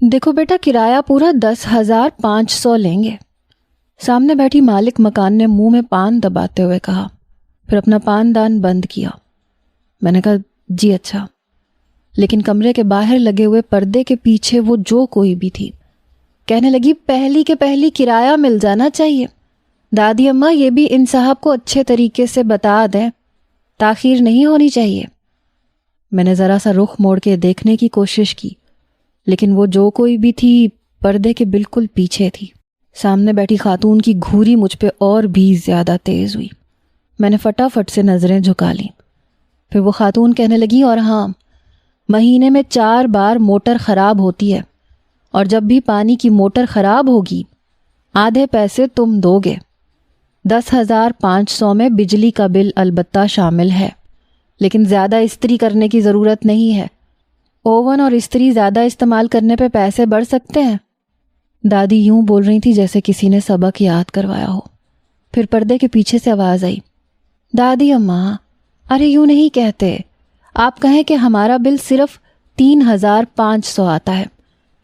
دیکھو بیٹا، کرایہ پورا 10,500 لیں گے۔ سامنے بیٹھی مالک مکان نے منہ میں پان دباتے ہوئے کہا، پھر اپنا پان دان بند کیا۔ میں نے کہا جی اچھا، لیکن کمرے کے باہر لگے ہوئے پردے کے پیچھے وہ جو کوئی بھی تھی کہنے لگی پہلی کے پہلی کرایہ مل جانا چاہیے۔ دادی اماں یہ بھی ان صاحب کو اچھے طریقے سے بتا دیں، تاخیر نہیں ہونی چاہیے۔ میں نے ذرا سا رخ موڑ کے دیکھنے کی کوشش کی، لیکن وہ جو کوئی بھی تھی پردے کے بالکل پیچھے تھی۔ سامنے بیٹھی خاتون کی گھوری مجھ پہ اور بھی زیادہ تیز ہوئی۔ میں نے فٹافٹ سے نظریں جھکا لیں۔ پھر وہ خاتون کہنے لگی، اور ہاں، مہینے میں 4 بار موٹر خراب ہوتی ہے، اور جب بھی پانی کی موٹر خراب ہوگی آدھے پیسے تم دو گے۔ 10,500 میں بجلی کا بل البتہ شامل ہے، لیکن زیادہ استری کرنے کی ضرورت نہیں ہے۔ اوون اور استری زیادہ استعمال کرنے پہ پیسے بڑھ سکتے ہیں۔ دادی یوں بول رہی تھی جیسے کسی نے سبق یاد کروایا ہو۔ پھر پردے کے پیچھے سے آواز آئی، دادی اماں ارے یوں نہیں کہتے، آپ کہیں کہ ہمارا بل صرف 3,500 آتا ہے،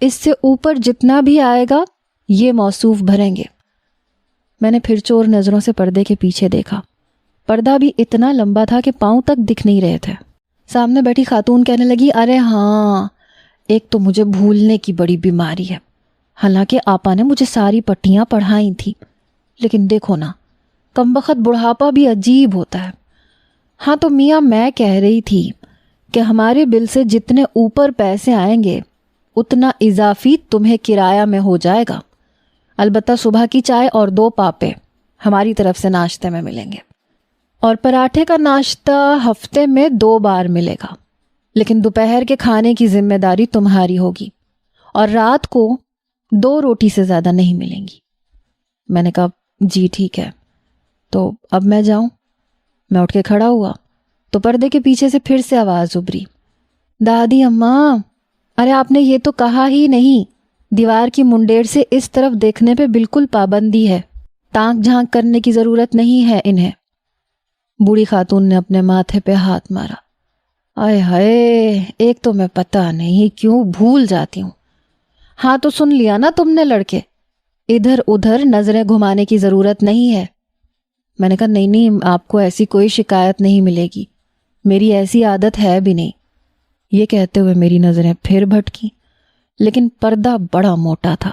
اس سے اوپر جتنا بھی آئے گا یہ موصوف بھریں گے۔ میں نے پھر چور نظروں سے پردے کے پیچھے دیکھا۔ پردہ بھی اتنا لمبا تھا کہ پاؤں تک دکھ نہیں رہے تھے۔ سامنے بیٹھی خاتون کہنے لگی، ارے ہاں، ایک تو مجھے بھولنے کی بڑی بیماری ہے، حالانکہ آپا نے مجھے ساری پٹیاں پڑھائی تھیں، لیکن دیکھو نا، کمبخت بڑھاپا بھی عجیب ہوتا ہے۔ ہاں تو میاں میں کہہ رہی تھی کہ ہمارے بل سے جتنے اوپر پیسے آئیں گے اتنا اضافی تمہیں کرایہ میں ہو جائے گا، البتہ صبح کی چائے اور 2 پاپے ہماری طرف سے ناشتے میں ملیں گے، اور پراٹھے کا ناشتہ ہفتے میں 2 بار ملے گا، لیکن دوپہر کے کھانے کی ذمہ داری تمہاری ہوگی، اور رات کو 2 روٹی سے زیادہ نہیں ملیں گی۔ میں نے کہا جی ٹھیک ہے، تو اب میں جاؤں؟ میں اٹھ کے کھڑا ہوا تو پردے کے پیچھے سے پھر سے آواز ابھری، دادی اماں ارے آپ نے یہ تو کہا ہی نہیں، دیوار کی منڈیر سے اس طرف دیکھنے پہ بالکل پابندی ہے، تانک جھانک کرنے کی ضرورت نہیں ہے انہیں۔ بوڑھی خاتون نے اپنے ماتھے پہ ہاتھ مارا، آئے ہائے، ایک تو میں پتہ نہیں کیوں بھول جاتی ہوں۔ ہاں تو سن لیا نا تم نے لڑکے، ادھر ادھر نظریں گھمانے کی ضرورت نہیں ہے۔ میں نے کہا نہیں، آپ کو ایسی کوئی شکایت نہیں ملے گی، میری ایسی عادت ہے بھی نہیں۔ یہ کہتے ہوئے میری نظریں پھر بھٹکیں، لیکن پردہ بڑا موٹا تھا،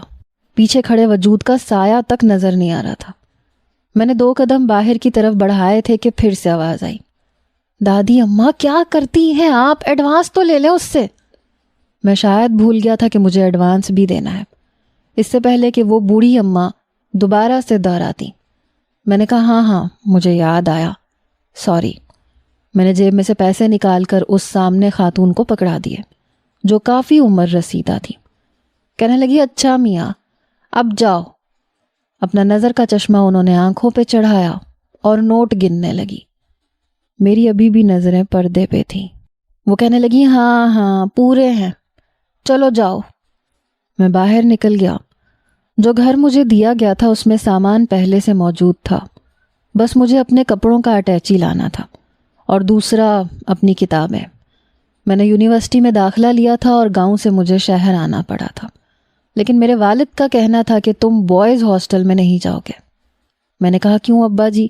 پیچھے کھڑے وجود کا سایہ تک نظر نہیں آ رہا تھا۔ میں نے 2 قدم باہر کی طرف بڑھائے تھے کہ پھر سے آواز آئی، دادی اماں کیا کرتی ہیں آپ، ایڈوانس تو لے لیں اس سے۔ میں شاید بھول گیا تھا کہ مجھے ایڈوانس بھی دینا ہے، اس سے پہلے کہ وہ بوڑھی اماں دوبارہ سے دہراتی۔ میں نے کہا ہاں مجھے یاد آیا، سوری۔ میں نے جیب میں سے پیسے نکال کر اس سامنے خاتون کو پکڑا دیے جو کافی عمر رسیدہ تھی۔ کہنے لگی، اچھا میاں اب جاؤ۔ اپنا نظر کا چشمہ انہوں نے آنکھوں پہ چڑھایا اور نوٹ گننے لگی۔ میری ابھی بھی نظریں پردے پہ تھیں۔ وہ کہنے لگی، ہاں پورے ہیں، چلو جاؤ۔ میں باہر نکل گیا۔ جو گھر مجھے دیا گیا تھا اس میں سامان پہلے سے موجود تھا، بس مجھے اپنے کپڑوں کا اٹیچی لانا تھا، اور دوسرا اپنی کتابیں۔ میں نے یونیورسٹی میں داخلہ لیا تھا اور گاؤں سے مجھے شہر آنا پڑا تھا، لیکن میرے والد کا کہنا تھا کہ تم بوائز ہاسٹل میں نہیں جاؤ گے۔ میں نے کہا کیوں ابا جی،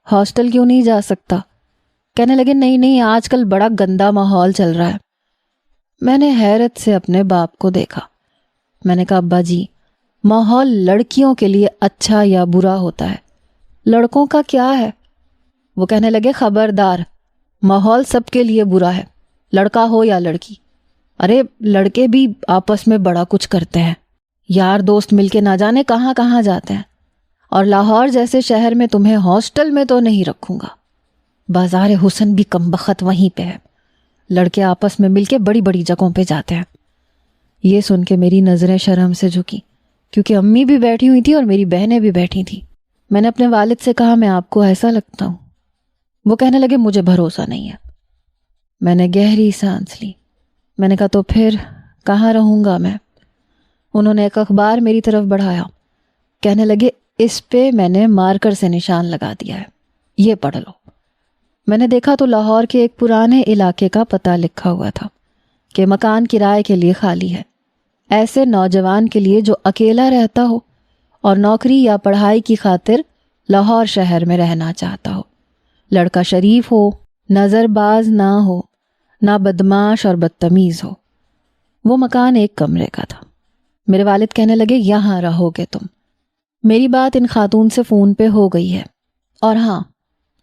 ہاسٹل کیوں نہیں جا سکتا؟ کہنے لگے نہیں، آج کل بڑا گندا ماحول چل رہا ہے۔ میں نے حیرت سے اپنے باپ کو دیکھا۔ میں نے کہا ابا جی، ماحول لڑکیوں کے لیے اچھا یا برا ہوتا ہے، لڑکوں کا کیا ہے؟ وہ کہنے لگے، خبردار، ماحول سب کے لیے برا ہے، لڑکا ہو یا لڑکی۔ ارے لڑکے بھی آپس میں بڑا کچھ کرتے ہیں، یار دوست مل کے نہ جانے کہاں کہاں جاتے ہیں، اور لاہور جیسے شہر میں تمہیں ہاسٹل میں تو نہیں رکھوں گا۔ بازار حسن بھی کمبخت وہیں پہ ہے، لڑکے آپس میں مل کے بڑی بڑی جگہوں پہ جاتے ہیں۔ یہ سن کے میری نظریں شرم سے جھکی، کیونکہ امی بھی بیٹھی ہوئی تھی اور میری بہنیں بھی بیٹھی تھیں۔ میں نے اپنے والد سے کہا، میں آپ کو ایسا لگتا ہوں؟ وہ کہنے لگے، مجھے بھروسہ نہیں ہے۔ میں نے گہری سانس لی۔ میں نے کہا تو پھر کہاں رہوں گا میں؟ انہوں نے ایک اخبار میری طرف بڑھایا، کہنے لگے، اس پہ میں نے مارکر سے نشان لگا دیا ہے، یہ پڑھ لو۔ میں نے دیکھا تو لاہور کے ایک پرانے علاقے کا پتہ لکھا ہوا تھا کہ مکان کرائے کے لیے خالی ہے، ایسے نوجوان کے لیے جو اکیلا رہتا ہو اور نوکری یا پڑھائی کی خاطر لاہور شہر میں رہنا چاہتا ہو، لڑکا شریف ہو، نظر باز نہ ہو، نہ بدماش اور بدتمیز ہو۔ وہ مکان 1 کمرے کا تھا۔ میرے والد کہنے لگے یہاں رہو گے تم۔ میری بات ان خاتون سے فون پہ ہو گئی ہے، اور ہاں،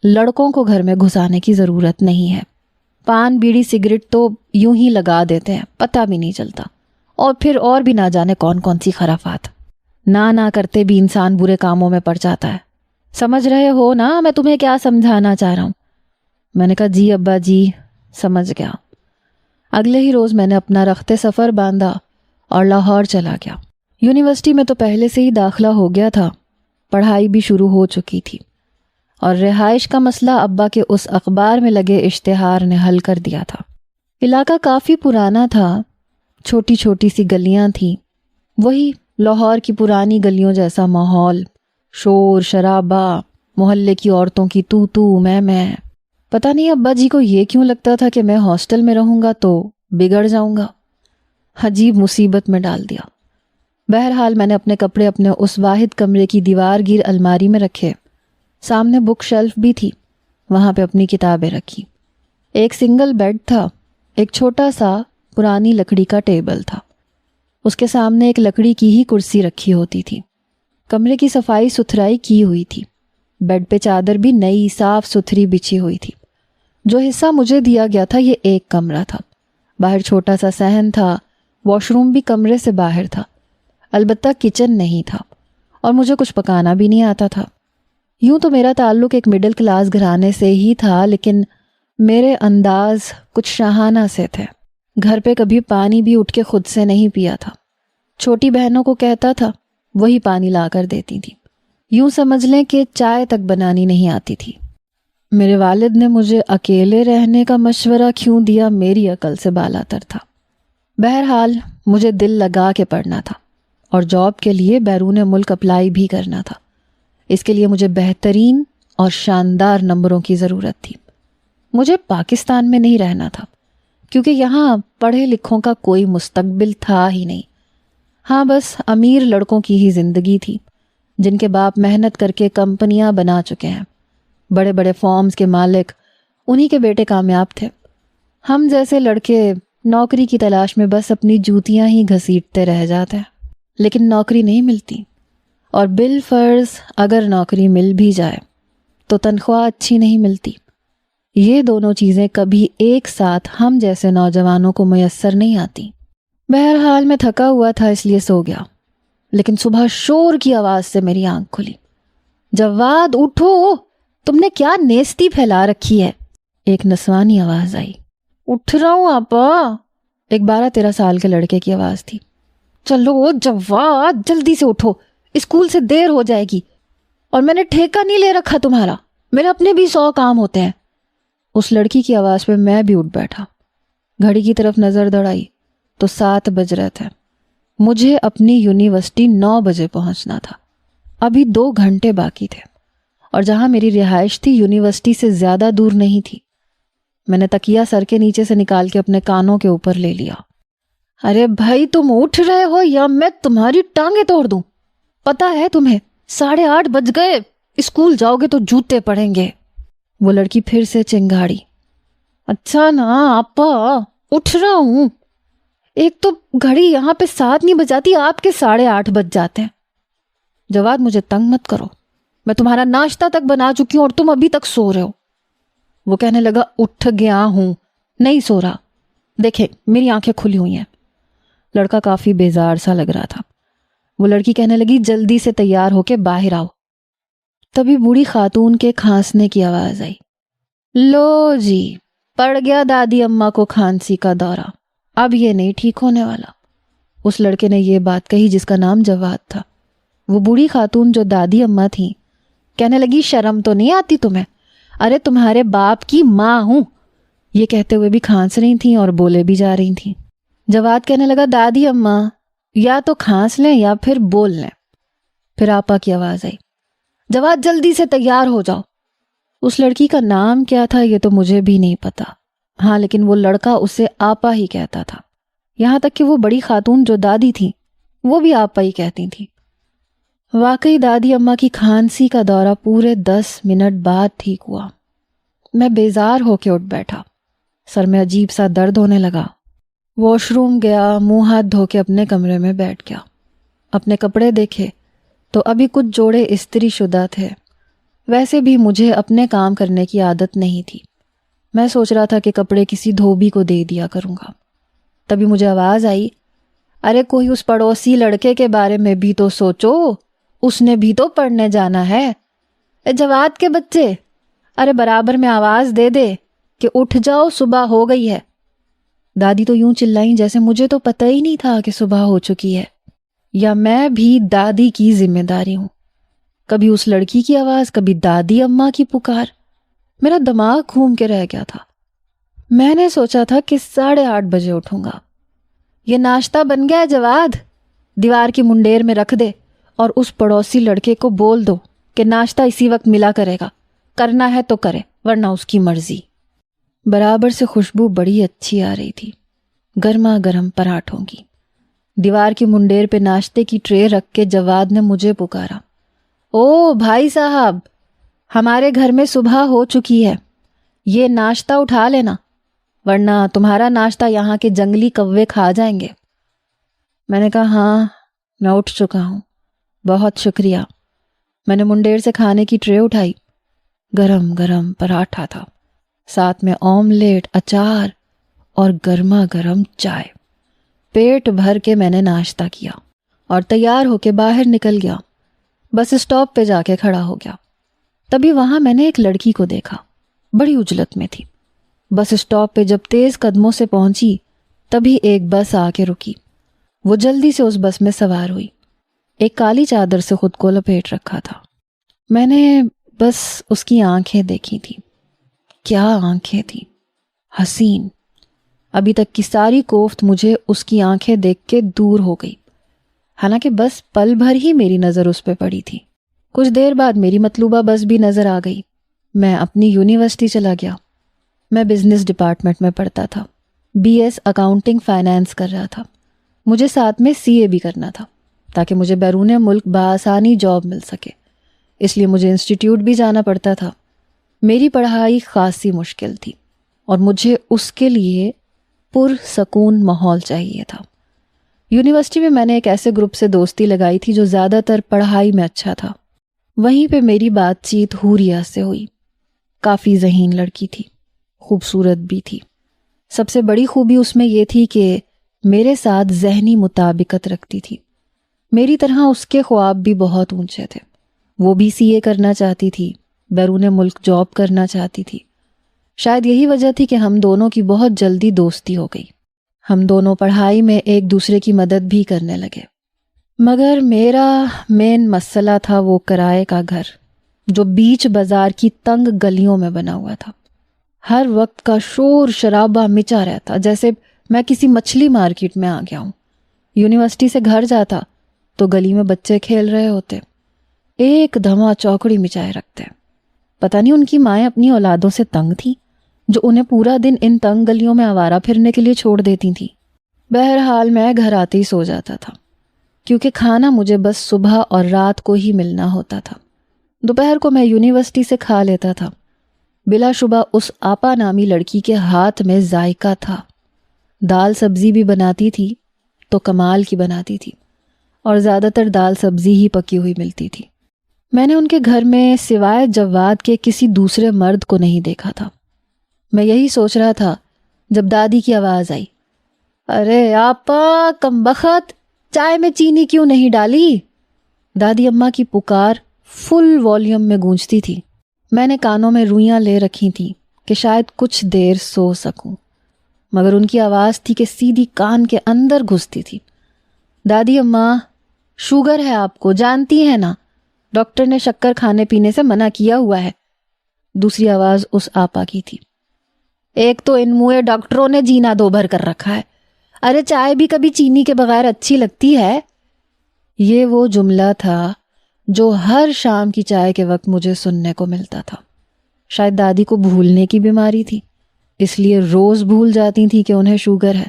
لڑکوں کو گھر میں گھسانے کی ضرورت نہیں ہے۔ پان بیڑی سگریٹ تو یوں ہی لگا دیتے ہیں، پتہ بھی نہیں چلتا، اور پھر اور بھی نہ جانے کون کون سی خرافات۔ نہ کرتے بھی انسان برے کاموں میں پڑ جاتا ہے۔ سمجھ رہے ہو نا میں تمہیں کیا سمجھانا چاہ رہا ہوں؟ میں نے کہا جی ابا جی، سمجھ گیا۔ اگلے ہی روز میں نے اپنا رخت سفر باندھا اور لاہور چلا گیا۔ یونیورسٹی میں تو پہلے سے ہی داخلہ ہو گیا تھا، پڑھائی بھی شروع ہو چکی تھی، اور رہائش کا مسئلہ ابا کے اس اخبار میں لگے اشتہار نے حل کر دیا تھا۔ علاقہ کافی پرانا تھا، چھوٹی چھوٹی سی گلیاں تھیں، وہی لاہور کی پرانی گلیوں جیسا ماحول، شور شرابہ، محلے کی عورتوں کی تو تو میں۔ پتہ نہیں ابا جی کو یہ کیوں لگتا تھا کہ میں ہاسٹل میں رہوں گا تو بگڑ جاؤں گا۔ عجیب مصیبت میں ڈال دیا۔ بہرحال میں نے اپنے کپڑے اپنے اس واحد کمرے کی دیوار گیر الماری میں رکھے، سامنے بک شیلف بھی تھی، وہاں پہ اپنی کتابیں رکھی۔ ایک سنگل بیڈ تھا، ایک چھوٹا سا پرانی لکڑی کا ٹیبل تھا، اس کے سامنے ایک لکڑی کی ہی کرسی رکھی ہوتی تھی۔ کمرے کی صفائی ستھرائی کی ہوئی تھی، بیڈ پہ چادر بھی نئی صاف ستھری بچھی ہوئی تھی۔ جو حصہ مجھے دیا گیا تھا یہ 1 کمرہ تھا، باہر چھوٹا سا صحن تھا، واش روم بھی کمرے سے باہر تھا، البتہ کچن نہیں تھا، اور مجھے کچھ پکانا بھی نہیں آتا تھا۔ یوں تو میرا تعلق ایک مڈل کلاس گھرانے سے ہی تھا، لیکن میرے انداز کچھ شاہانہ سے تھے۔ گھر پہ کبھی پانی بھی اٹھ کے خود سے نہیں پیا تھا، چھوٹی بہنوں کو کہتا تھا، وہی پانی لا کر دیتی تھی۔ یوں سمجھ لیں کہ چائے تک بنانی نہیں آتی تھی۔ میرے والد نے مجھے اکیلے رہنے کا مشورہ کیوں دیا، میری عقل سے بالاتر تھا۔ بہرحال مجھے دل لگا کے پڑھنا تھا، اور جاب کے لیے بیرون ملک اپلائی بھی کرنا تھا۔ اس کے لیے مجھے بہترین اور شاندار نمبروں کی ضرورت تھی۔ مجھے پاکستان میں نہیں رہنا تھا، کیونکہ یہاں پڑھے لکھوں کا کوئی مستقبل تھا ہی نہیں۔ ہاں بس امیر لڑکوں کی ہی زندگی تھی، جن کے باپ محنت کر کے کمپنیاں بنا چکے ہیں، بڑے بڑے فارمز کے مالک، انہی کے بیٹے کامیاب تھے۔ ہم جیسے لڑکے نوکری کی تلاش میں بس اپنی جوتیاں ہی گھسیٹتے رہ جاتے ہیں، لیکن نوکری نہیں ملتی، اور بالفرض اگر نوکری مل بھی جائے تو تنخواہ اچھی نہیں ملتی۔ یہ دونوں چیزیں کبھی ایک ساتھ ہم جیسے نوجوانوں کو میسر نہیں آتی۔ بہرحال میں تھکا ہوا تھا اس لیے سو گیا، لیکن صبح شور کی آواز سے میری آنکھ کھلی۔ جواد اٹھو، تم نے کیا نیستی پھیلا رکھی ہے؟ ایک نسوانی آواز آئی۔ اٹھ رہا ہوں آپا، ایک 12-13 سال کے لڑکے کی آواز تھی۔ چلو جواد جلدی سے اٹھو، اسکول سے دیر ہو جائے گی، اور میں نے ٹھیکہ نہیں لے رکھا تمہارا، میرے اپنے بھی 100 کام ہوتے ہیں۔ اس لڑکی کی آواز پہ میں بھی اٹھ بیٹھا، گھڑی کی طرف نظر دوڑائی تو 7 بج رہے تھے۔ مجھے اپنی یونیورسٹی 9 بجے پہنچنا تھا، ابھی 2 گھنٹے باقی تھے، اور جہاں میری رہائش تھی یونیورسٹی سے زیادہ دور نہیں تھی۔ میں نے تکیہ سر کے نیچے سے نکال کے اپنے کانوں کے اوپر لے لیا۔ ارے بھائی تم اٹھ رہے ہو یا میں تمہاری ٹانگیں توڑ دوں؟ پتہ ہے تمہیں 8:30 بج گئے، اسکول جاؤ گے تو جوتے پڑیں گے۔ وہ لڑکی پھر سے چنگاڑی۔ اچھا نا آپا، اٹھ رہا ہوں، ایک تو گھڑی یہاں پہ 7 نہیں بجاتی، آپ کے 8:30 بج جاتے ہیں۔ جواد مجھے تنگ مت کرو، میں تمہارا ناشتہ تک بنا چکی ہوں اور تم ابھی تک سو رہے ہو۔ وہ کہنے لگا اٹھ گیا ہوں، نہیں سو رہا، دیکھیں میری آنکھیں کھلی ہوئی ہیں۔ لڑکا کافی بیزار سا لگ رہا تھا۔ وہ لڑکی کہنے لگی جلدی سے تیار ہو کے باہر آؤ۔ تبھی بوڑھی خاتون کے کھانسنے کی آواز آئی۔ لو جی، پڑ گیا دادی اماں کو کھانسی کا دورہ، اب یہ نہیں ٹھیک ہونے والا۔ اس لڑکے نے یہ بات کہی جس کا نام جواد تھا۔ وہ بوڑھی خاتون جو دادی اماں تھیں کہنے لگی شرم تو نہیں آتی تمہیں؟ ارے تمہارے باپ کی ماں ہوں۔ یہ کہتے ہوئے بھی کھانس رہی تھیں اور بولے بھی جا رہی تھیں۔ جواد کہنے لگا دادی اماں یا تو کھانس لیں یا پھر بول لیں۔ پھر آپا کی آواز آئی، جواد جلدی سے تیار ہو جاؤ۔ اس لڑکی کا نام کیا تھا یہ تو مجھے بھی نہیں پتا، ہاں لیکن وہ لڑکا اسے آپا ہی کہتا تھا، یہاں تک کہ وہ بڑی خاتون جو دادی تھیں وہ بھی آپا ہی کہتی تھیں۔ واقعی دادی اماں کی کھانسی کا دورہ پورے 10 منٹ بعد ٹھیک ہوا۔ میں بیزار ہو کے اٹھ بیٹھا، سر میں عجیب سا درد ہونے لگا۔ واش روم گیا، منہ ہاتھ دھو کے اپنے کمرے میں بیٹھ گیا۔ اپنے کپڑے دیکھے تو ابھی کچھ جوڑے استری شدہ تھے۔ ویسے بھی مجھے اپنے کام کرنے کی عادت نہیں تھی۔ میں سوچ رہا تھا کہ کپڑے کسی دھوبی کو دے دیا کروں گا۔ تبھی مجھے آواز آئی، ارے کوئی اس پڑوسی لڑکے کے بارے میں بھی تو سوچو، اس نے بھی تو پڑھنے جانا ہے۔ اے جواد کے بچے، ارے برابر میں آواز دے دے کہ اٹھ جاؤ، صبح ہو گئی ہے۔ دادی تو یوں چلائیں جیسے مجھے تو پتہ ہی نہیں تھا کہ صبح ہو چکی ہے، یا میں بھی دادی کی ذمہ داری ہوں۔ کبھی اس لڑکی کی آواز، کبھی دادی اماں کی پکار، میرا دماغ گھوم کے رہ گیا تھا۔ میں نے سوچا تھا کہ 8:30 بجے اٹھوں گا۔ یہ ناشتہ بن گیا ہے جواد، دیوار کی منڈیر میں رکھ دے اور اس پڑوسی لڑکے کو بول دو کہ ناشتہ اسی وقت ملا کرے گا، کرنا ہے تو کرے ورنہ اس کی مرضی۔ برابر سے خوشبو بڑی اچھی آ رہی تھی، گرما گرم پراٹھوں کی۔ دیوار کی منڈیر پہ ناشتے کی ٹرے رکھ کے جواد نے مجھے پکارا، او بھائی صاحب، ہمارے گھر میں صبح ہو چکی ہے، یہ ناشتہ اٹھا لینا ورنہ تمہارا ناشتہ یہاں کے جنگلی کوے کھا جائیں گے۔ میں نے کہا ہاں میں اٹھ چکا ہوں، بہت شکریہ۔ میں نے منڈیر سے کھانے کی ٹرے اٹھائی، گرم گرم پراٹھا تھا، ساتھ میں آملیٹ، اچار اور گرما گرم چائے۔ پیٹ بھر کے میں نے ناشتہ کیا اور تیار ہو کے باہر نکل گیا۔ بس اسٹاپ پہ جا کے کھڑا ہو گیا۔ تبھی وہاں میں نے ایک لڑکی کو دیکھا، بڑی عجلت میں تھی۔ بس اسٹاپ پہ جب تیز قدموں سے پہنچی تبھی ایک بس آ کے رکی۔ وہ جلدی سے اس بس میں سوار ہوئی، ایک کالی چادر سے خود کو لپیٹ رکھا تھا۔ میں نے بس اس کی آنکھیں دیکھی تھی، کیا آنکھیں تھیں، حسین۔ ابھی تک کی ساری کوفت مجھے اس کی آنکھیں دیکھ کے دور ہو گئی، حالانکہ بس پل بھر ہی میری نظر اس پہ پڑی تھی۔ کچھ دیر بعد میری مطلوبہ بس بھی نظر آ گئی۔ میں اپنی یونیورسٹی چلا گیا۔ میں بزنس ڈپارٹمنٹ میں پڑھتا تھا، BS اکاؤنٹنگ فائنانس کر رہا تھا۔ مجھے ساتھ میں CA بھی کرنا تھا تاکہ مجھے بیرون ملک بآسانی جاب مل سکے، اس لیے مجھے انسٹیٹیوٹ بھی جانا پڑتا تھا۔ میری پڑھائی خاصی مشکل تھی اور مجھے اس کے لیے پرسکون ماحول چاہیے تھا۔ یونیورسٹی میں نے ایک ایسے گروپ سے دوستی لگائی تھی جو زیادہ تر پڑھائی میں اچھا تھا۔ وہیں پہ میری بات چیت حوریہ سے ہوئی۔ کافی ذہین لڑکی تھی، خوبصورت بھی تھی۔ سب سے بڑی خوبی اس میں یہ تھی کہ میرے ساتھ ذہنی مطابقت رکھتی تھی۔ میری طرح اس کے خواب بھی بہت اونچے تھے۔ وہ بھی CA کرنا چاہتی تھی، بیرون ملک جاب کرنا چاہتی تھی۔ شاید یہی وجہ تھی کہ ہم دونوں کی بہت جلدی دوستی ہو گئی۔ ہم دونوں پڑھائی میں ایک دوسرے کی مدد بھی کرنے لگے۔ مگر میرا مین مسئلہ تھا وہ کرائے کا گھر جو بیچ بازار کی تنگ گلیوں میں بنا ہوا تھا۔ ہر وقت کا شور شرابہ مچا رہتا، جیسے میں کسی مچھلی مارکیٹ میں آ گیا ہوں۔ یونیورسٹی سے گھر جاتا تو گلی میں بچے کھیل رہے ہوتے، ایک دھما چوکڑی مچائے رکھتے۔ پتہ نہیں ان کی مائیں اپنی اولادوں سے تنگ تھیں جو انہیں پورا دن ان تنگ گلیوں میں آوارہ پھرنے کے لیے چھوڑ دیتی تھیں۔ بہرحال میں گھر آتے ہی سو جاتا تھا، کیونکہ کھانا مجھے بس صبح اور رات کو ہی ملنا ہوتا تھا۔ دوپہر کو میں یونیورسٹی سے کھا لیتا تھا۔ بلا شبہ اس آپا نامی لڑکی کے ہاتھ میں ذائقہ تھا۔ دال سبزی بھی بناتی تھی تو کمال کی بناتی تھی، اور زیادہ تر دال سبزی ہی پکی ہوئی ملتی تھی۔ میں نے ان کے گھر میں سوائے جواد کے کسی دوسرے مرد کو نہیں دیکھا تھا۔ میں یہی سوچ رہا تھا جب دادی کی آواز آئی، ارے آپا کمبخت، چائے میں چینی کیوں نہیں ڈالی؟ دادی اماں کی پکار فل والیوم میں گونجتی تھی۔ میں نے کانوں میں روئیاں لے رکھی تھیں کہ شاید کچھ دیر سو سکوں، مگر ان کی آواز تھی کہ سیدھی کان کے اندر گھستی تھی۔ دادی اماں، شوگر ہے آپ کو، جانتی ہیں نا، ڈاکٹر نے شکر کھانے پینے سے منع کیا ہوا ہے۔ دوسری آواز اس آپا کی تھی، ایک تو ان منہ ڈاکٹروں نے جینا دو بھر کر رکھا ہے، ارے چائے بھی کبھی چینی کے بغیر اچھی لگتی ہے۔ یہ وہ جملہ تھا جو ہر شام کی چائے کے وقت مجھے سننے کو ملتا تھا۔ شاید دادی کو بھولنے کی بیماری تھی، اس لیے روز بھول جاتی تھی کہ انہیں شوگر ہے،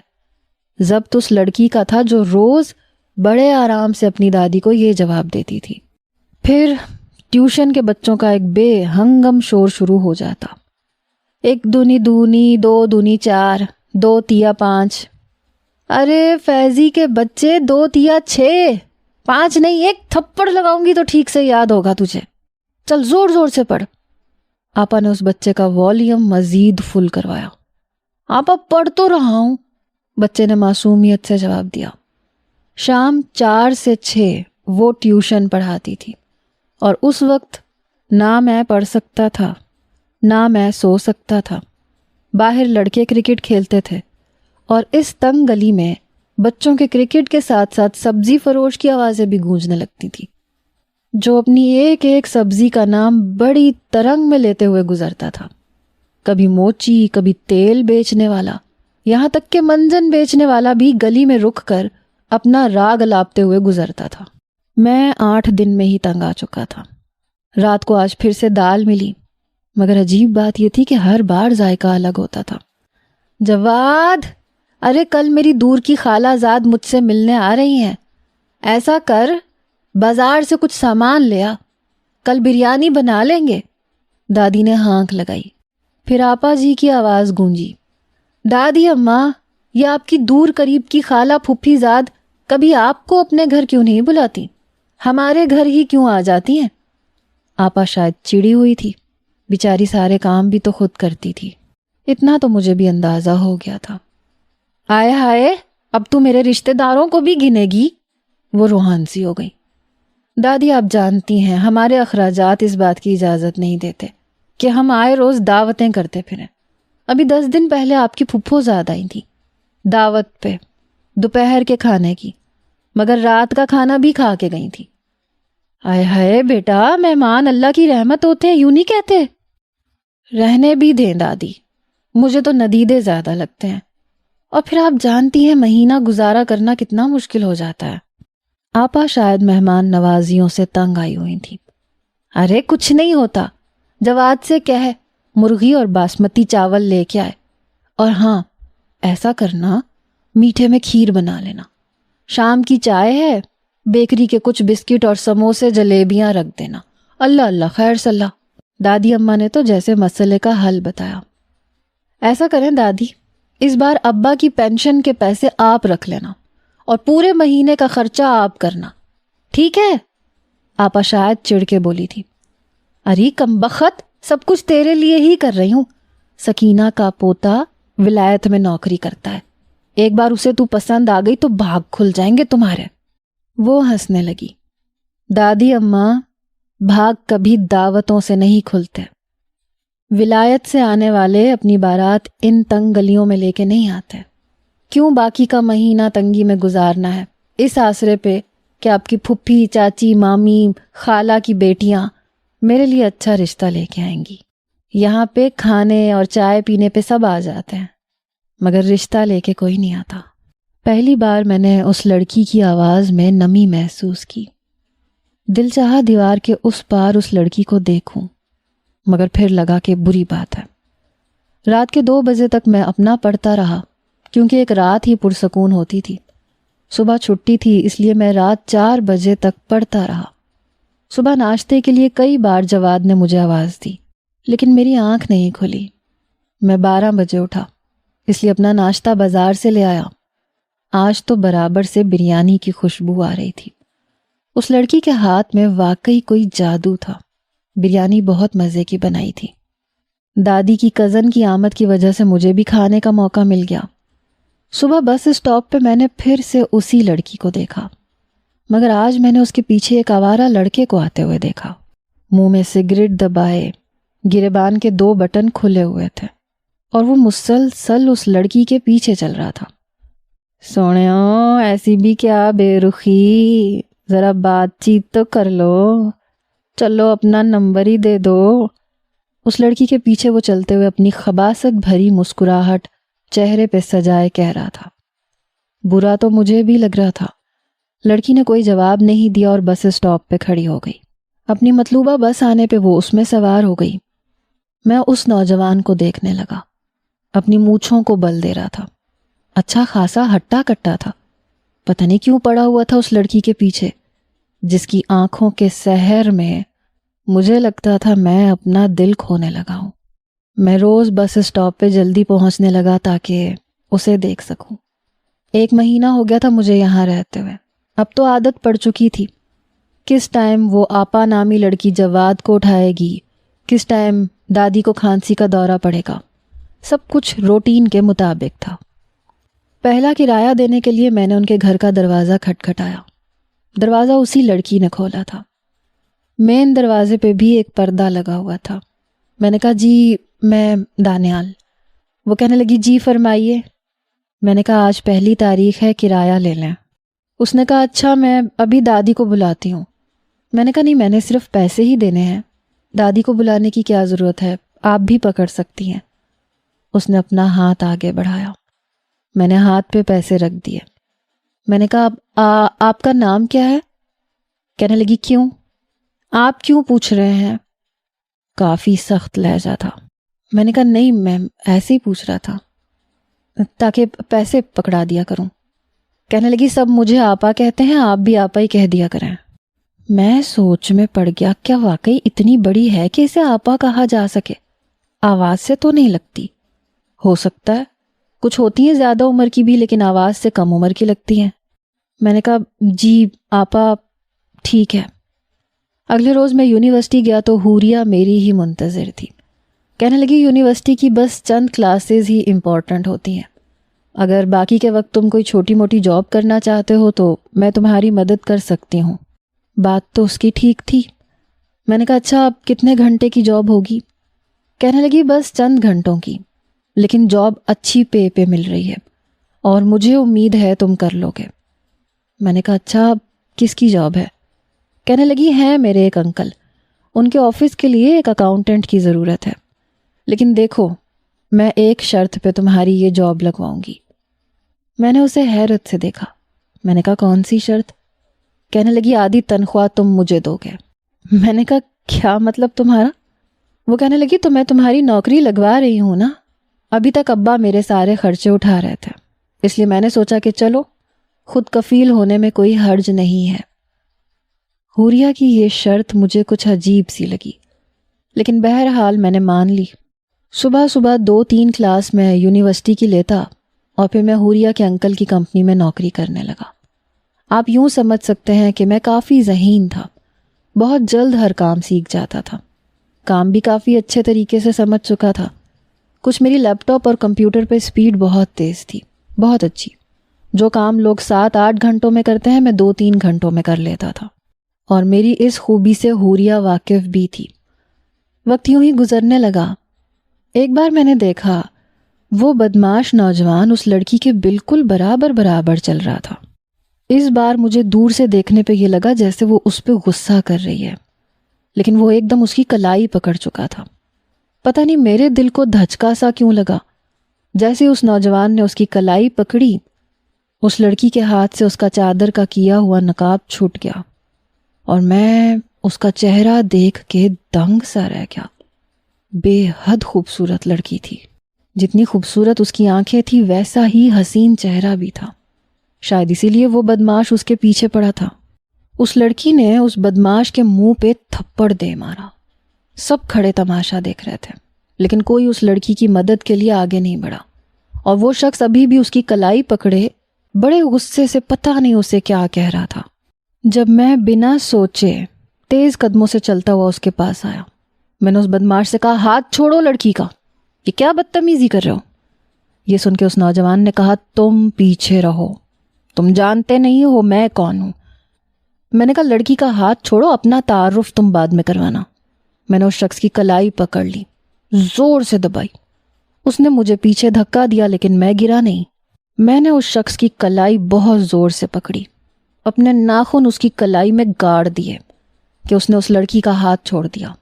ضبط اس لڑکی کا تھا جو روز بڑے آرام سے اپنی دادی کو یہ جواب دیتی تھی۔ پھر ٹیوشن کے بچوں کا ایک بے ہنگم شور شروع ہو جاتا۔ 1 دونی 2 2 دونی 4 2 تیا 5۔ ارے فیضی کے بچے 2 تیا 6 5 نہیں، 1 تھپڑ لگاؤں گی تو ٹھیک سے یاد ہوگا تجھے، چل زور زور سے پڑھ۔ آپا نے اس بچے کا والیوم مزید فل کروایا۔ آپا پڑھ تو رہا ہوں، بچے نے معصومیت سے جواب دیا۔ شام 4 سے 6 وہ ٹیوشن پڑھاتی تھی، اور اس وقت نہ میں پڑھ سکتا تھا نہ میں سو سکتا تھا۔ باہر لڑکے کرکٹ کھیلتے تھے، اور اس تنگ گلی میں بچوں کے کرکٹ کے ساتھ ساتھ سبزی فروش کی آوازیں بھی گونجنے لگتی تھی، جو اپنی ایک ایک سبزی کا نام بڑی ترنگ میں لیتے ہوئے گزرتا تھا۔ کبھی موچی، کبھی تیل بیچنے والا، یہاں تک کہ منجن بیچنے والا بھی گلی میں رک کر اپنا راگ الاپتے ہوئے گزرتا تھا۔ میں 8 دن میں ہی تنگ آ چکا تھا۔ رات کو آج پھر سے دال ملی، مگر عجیب بات یہ تھی کہ ہر بار ذائقہ الگ ہوتا تھا۔ جواد، ارے کل میری دور کی خالہ زاد مجھ سے ملنے آ رہی ہیں، ایسا کر بازار سے کچھ سامان لے آ، کل بریانی بنا لیں گے۔ دادی نے ہانک لگائی۔ پھر آپا جی کی آواز گونجی، دادی اماں، یہ آپ کی دور قریب کی خالہ پھپھی زاد کبھی آپ کو اپنے گھر کیوں نہیں بلاتی؟ ہمارے گھر ہی کیوں آ جاتی ہیں؟ آپا شاید چڑی ہوئی تھی، بیچاری سارے کام بھی تو خود کرتی تھی۔ اتنا تو مجھے بھی اندازہ ہو گیا تھا۔ آئے ہائے، اب تو میرے رشتہ داروں کو بھی گنے گی؟ وہ روحان سی ہو گئی۔ دادی آپ جانتی ہیں ہمارے اخراجات اس بات کی اجازت نہیں دیتے کہ ہم آئے روز دعوتیں کرتے پھریں۔ ابھی 10 دن پہلے آپ کی پھپھو زاد آئی تھی دعوت پہ، دوپہر کے کھانے کی، مگر رات کا کھانا بھی کھا کے گئی تھی۔ آئے ہائے بیٹا، مہمان اللہ کی رحمت ہوتے ہیں، یوں نہیں کہتے۔ رہنے بھی دیں دادی، مجھے تو ندیدے زیادہ لگتے ہیں، اور پھر آپ جانتی ہیں مہینہ گزارا کرنا کتنا مشکل ہو جاتا ہے۔ آپا شاید مہمان نوازیوں سے تنگ آئی ہوئی تھی۔ ارے کچھ نہیں ہوتا، جواد سے کہہ مرغی اور باسمتی چاول لے کے آئے، اور ہاں ایسا کرنا میٹھے میں کھیر بنا لینا۔ شام کی چائے ہے، بیکری کے کچھ بسکٹ اور سموسے جلیبیاں رکھ دینا۔ اللہ اللہ خیر صلاح۔ دادی اماں نے تو جیسے مسئلے کا حل بتایا۔ ایسا کریں دادی، اس بار ابا کی پینشن کے پیسے آپ رکھ لینا اور پورے مہینے کا خرچہ آپ کرنا، ٹھیک ہے؟ آپا شاید چڑ کے بولی تھی۔ ارے کمبخت، سب کچھ تیرے لیے ہی کر رہی ہوں۔ سکینہ کا پوتا ولایت میں نوکری کرتا ہے، ایک بار اسے تو پسند آ گئی تو بھاگ کھل جائیں گے تمہارے۔ وہ ہنسنے لگی۔ دادی اماں، بھاگ کبھی دعوتوں سے نہیں کھلتے۔ ولایت سے آنے والے اپنی بارات ان تنگ گلیوں میں لے کے نہیں آتے۔ کیوں باقی کا مہینہ تنگی میں گزارنا ہے اس آسرے پہ کہ آپ کی پھپھی، چاچی، مامی، خالہ کی بیٹیاں میرے لیے اچھا رشتہ لے کے آئیں گی۔ یہاں پہ کھانے اور چائے پینے پہ سب آ جاتے ہیں، مگر رشتہ لے کے کوئی نہیں آتا۔ پہلی بار میں نے اس لڑکی کی آواز میں نمی محسوس کی۔ دل چاہا دیوار کے اس پار اس لڑکی کو دیکھوں، مگر پھر لگا کہ بری بات ہے۔ رات کے 2 بجے تک میں اپنا پڑھتا رہا، کیونکہ ایک رات ہی پرسکون ہوتی تھی۔ صبح چھٹی تھی، اس لیے میں رات 4 بجے تک پڑھتا رہا۔ صبح ناشتے کے لیے کئی بار جواد نے مجھے آواز دی، لیکن میری آنکھ نہیں کھلی۔ میں 12 بجے اٹھا، اس لیے اپنا ناشتہ بازار سے لے آیا۔ آج تو برابر سے بریانی کی خوشبو آ رہی تھی۔ اس لڑکی کے ہاتھ میں واقعی کوئی جادو تھا۔ بریانی بہت مزے کی بنائی تھی۔ دادی کی کزن کی آمد کی وجہ سے مجھے بھی کھانے کا موقع مل گیا۔ صبح بس اسٹاپ پہ میں نے پھر سے اسی لڑکی کو دیکھا، مگر آج میں نے اس کے پیچھے ایک آوارہ لڑکے کو آتے ہوئے دیکھا۔ منہ میں سگریٹ دبائے، گریبان کے 2 بٹن کھلے ہوئے تھے، اور وہ مسلسل اس لڑکی کے پیچھے چل رہا تھا۔ سونیوں، ایسی بھی کیا بے رخی، ذرا بات چیت تو کر لو، چلو اپنا نمبر ہی دے دو۔ اس لڑکی کے پیچھے وہ چلتے ہوئے اپنی خباثت بھری مسکراہٹ چہرے پہ سجائے کہہ رہا تھا۔ برا تو مجھے بھی لگ رہا تھا۔ لڑکی نے کوئی جواب نہیں دیا اور بس اسٹاپ پہ کھڑی ہو گئی۔ اپنی مطلوبہ بس آنے پہ وہ اس میں سوار ہو گئی۔ میں اس نوجوان کو دیکھنے لگا، اپنی مونچھوں کو بل دے رہا تھا۔ اچھا خاصا ہٹا کٹا تھا، پتہ نہیں کیوں پڑا ہوا تھا اس لڑکی کے پیچھے جس کی آنکھوں کے سحر میں مجھے لگتا تھا میں اپنا دل کھونے لگا ہوں۔ میں روز بس اسٹاپ پہ جلدی پہنچنے لگا تاکہ اسے دیکھ سکوں۔ 1 مہینہ ہو گیا تھا مجھے یہاں رہتے ہوئے، اب تو عادت پڑ چکی تھی۔ کس ٹائم وہ آپا نامی لڑکی جواد کو اٹھائے گی، کس ٹائم دادی کو کھانسی کا دورہ پڑے گا، سب کچھ روٹین کے مطابق تھا۔ پہلا کرایہ دینے کے لیے میں نے ان کے گھر کا دروازہ کھٹکھٹایا۔ دروازہ اسی لڑکی نے کھولا تھا۔ مین دروازے پہ بھی ایک پردہ لگا ہوا تھا۔ میں نے کہا جی میں دانیال۔ وہ کہنے لگی جی فرمائیے۔ میں نے کہا آج 1 تاریخ ہے، کرایہ لے لیں۔ اس نے کہا اچھا میں ابھی دادی کو بلاتی ہوں۔ میں نے کہا نہیں، میں نے صرف پیسے ہی دینے ہیں، دادی کو بلانے کی کیا ضرورت ہے، آپ بھی پکڑ سکتی ہیں۔ اس نے اپنا ہاتھ آگے بڑھایا، میں نے ہاتھ پہ پیسے رکھ دیے۔ میں نے کہا آپ کا نام کیا ہے؟ کہنے لگی کیوں؟ آپ کیوں پوچھ رہے ہیں؟ کافی سخت لہجہ تھا۔ میں نے کہا نہیں، میں ایسے ہی پوچھ رہا تھا تاکہ پیسے پکڑا دیا کروں۔ کہنے لگی سب مجھے آپا کہتے ہیں، آپ بھی آپا ہی کہہ دیا کریں۔ میں سوچ میں پڑ گیا، کیا واقعی اتنی بڑی ہے کہ اسے آپا کہا جا سکے؟ آواز سے تو نہیں لگتی، ہو سکتا ہے کچھ ہوتی ہیں زیادہ عمر کی بھی لیکن آواز سے کم عمر کی لگتی ہیں۔ میں نے کہا جی آپا ٹھیک ہے۔ اگلے روز میں یونیورسٹی گیا تو حوریہ میری ہی منتظر تھی۔ کہنے لگی یونیورسٹی کی بس چند کلاسز ہی امپورٹنٹ ہوتی ہیں، اگر باقی کے وقت تم کوئی چھوٹی موٹی جاب کرنا چاہتے ہو تو میں تمہاری مدد کر سکتی ہوں۔ بات تو اس کی ٹھیک تھی۔ میں نے کہا اچھا اب کتنے گھنٹے کی جاب ہوگی؟ کہنے لگی بس چند گھنٹوں کی، لیکن جاب اچھی پے مل رہی ہے اور مجھے امید ہے تم کر لو گے۔ میں نے کہا اچھا کس کی جاب ہے؟ کہنے لگی ہیں میرے ایک انکل، ان کے آفس کے لیے ایک اکاؤنٹنٹ کی ضرورت ہے، لیکن دیکھو میں ایک شرط پہ تمہاری یہ جاب لگواؤں گی۔ میں نے اسے حیرت سے دیکھا۔ میں نے کہا کون سی شرط؟ کہنے لگی آدھی تنخواہ تم مجھے دو گے۔ میں نے کہا کیا مطلب تمہارا؟ وہ کہنے لگی تو میں تمہاری نوکری لگوا رہی ہوں نا، ابھی تک ابا میرے سارے خرچے اٹھا رہے تھے، اس لیے میں نے سوچا کہ چلو خود کفیل ہونے میں کوئی حرج نہیں ہے۔ حوریہ کی یہ شرط مجھے کچھ عجیب سی لگی، لیکن بہرحال میں نے مان لی۔ صبح صبح 2-3 کلاس میں یونیورسٹی کی لیتا اور پھر میں حوریہ کے انکل کی کمپنی میں نوکری کرنے لگا۔ آپ یوں سمجھ سکتے ہیں کہ میں کافی ذہین تھا، بہت جلد ہر کام سیکھ جاتا تھا، کام بھی کافی اچھے طریقے سے سمجھ چکا تھا۔ کچھ میری لیپ ٹاپ اور کمپیوٹر پہ سپیڈ بہت تیز تھی، بہت اچھی۔ جو کام لوگ 7-8 گھنٹوں میں کرتے ہیں میں 2-3 گھنٹوں میں کر لیتا تھا، اور میری اس خوبی سے حوریہ واقف بھی تھی۔ وقت یوں ہی گزرنے لگا۔ ایک بار میں نے دیکھا وہ بدمعاش نوجوان اس لڑکی کے بالکل برابر چل رہا تھا۔ اس بار مجھے دور سے دیکھنے پہ یہ لگا جیسے وہ اس پہ غصہ کر رہی ہے، لیکن وہ ایک دم اس کی کلائی پکڑ چکا تھا۔ پتہ نہیں میرے دل کو دھچکا سا کیوں لگا، جیسے اس نوجوان نے اس کی کلائی پکڑی، اس لڑکی کے ہاتھ سے اس کا چادر کا کیا ہوا نقاب چھوٹ گیا، اور میں اس کا چہرہ دیکھ کے دنگ سا رہ گیا۔ بے حد خوبصورت لڑکی تھی، جتنی خوبصورت اس کی آنکھیں تھی ویسا ہی حسین چہرہ بھی تھا۔ شاید اسی لیے وہ بدمعاش اس کے پیچھے پڑا تھا۔ اس لڑکی نے اس بدمعاش کے منہ پہ تھپڑ دے مارا۔ سب کھڑے تماشا دیکھ رہے تھے، لیکن کوئی اس لڑکی کی مدد کے لیے آگے نہیں بڑھا، اور وہ شخص ابھی بھی اس کی کلائی پکڑے بڑے غصے سے پتہ نہیں اسے کیا کہہ رہا تھا۔ جب میں بنا سوچے تیز قدموں سے چلتا ہوا اس کے پاس آیا، میں نے اس بدمعاش سے کہا ہاتھ چھوڑو لڑکی کا، یہ کیا بدتمیزی کر رہے ہو؟ یہ سن کے اس نوجوان نے کہا تم پیچھے رہو، تم جانتے نہیں ہو میں کون ہوں۔ میں نے کہا لڑکی کا ہاتھ چھوڑو، اپنا تعارف تم بعد میں کروانا۔ میں نے اس شخص کی کلائی پکڑ لی، زور سے دبائی۔ اس نے مجھے پیچھے دھکا دیا لیکن میں گرا نہیں۔ میں نے اس شخص کی کلائی بہت زور سے پکڑی، اپنے ناخن اس کی کلائی میں گاڑ دیے کہ اس نے اس لڑکی کا ہاتھ چھوڑ دیا۔